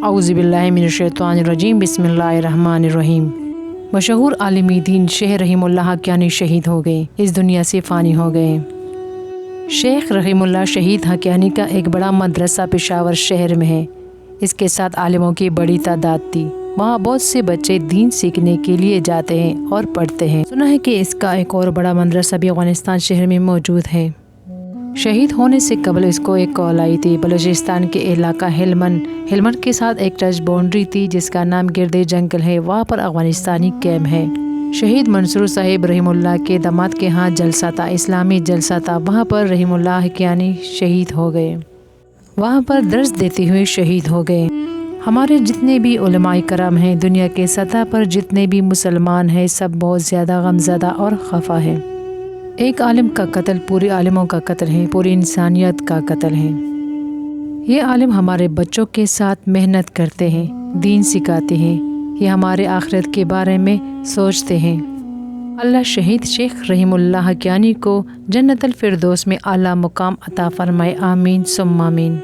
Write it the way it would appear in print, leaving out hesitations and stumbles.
اعوذ باللہ من الشیطان الرجیم، بسم اللہ الرحمن الرحیم۔ مشہور عالم دین شیخ رحیم اللہ حقانی شہید ہو گئے، اس دنیا سے فانی ہو گئے۔ شیخ رحیم اللہ شہید حقانی کا ایک بڑا مدرسہ پشاور شہر میں ہے۔ اس کے ساتھ عالموں کی بڑی تعداد تھی۔ وہاں بہت سے بچے دین سیکھنے کے لیے جاتے ہیں اور پڑھتے ہیں۔ سنا ہے کہ اس کا ایک اور بڑا مدرسہ بھی افغانستان شہر میں موجود ہے۔ شہید ہونے سے قبل اس کو ایک کال آئی تھی۔ بلوچستان کے علاقہ ہلمند کے ساتھ ایک ٹچ باؤنڈری تھی جس کا نام گرد جنگل ہے، وہاں پر افغانستانی کیمپ ہے۔ شہید منصور صاحب رحم اللہ کے داماد کے ہاں جلسہ تھا، اسلامی جلسہ تھا، وہاں پر رحم اللہ حقانی شہید ہو گئے۔ وہاں پر درس دیتے ہوئے شہید ہو گئے۔ ہمارے جتنے بھی علماء کرام ہیں، دنیا کے سطح پر جتنے بھی مسلمان ہیں، سب بہت زیادہ غمزدہ اور خفا ہیں۔ ایک عالم کا قتل پورے عالموں کا قتل ہے، پوری انسانیت کا قتل ہے۔ یہ عالم ہمارے بچوں کے ساتھ محنت کرتے ہیں، دین سکھاتے ہیں، یہ ہمارے آخرت کے بارے میں سوچتے ہیں۔ اللہ شہید شیخ رحیم اللہ حقانی کو جنت الفردوس میں اعلیٰ مقام عطا فرمائے، آمین ثم آمین۔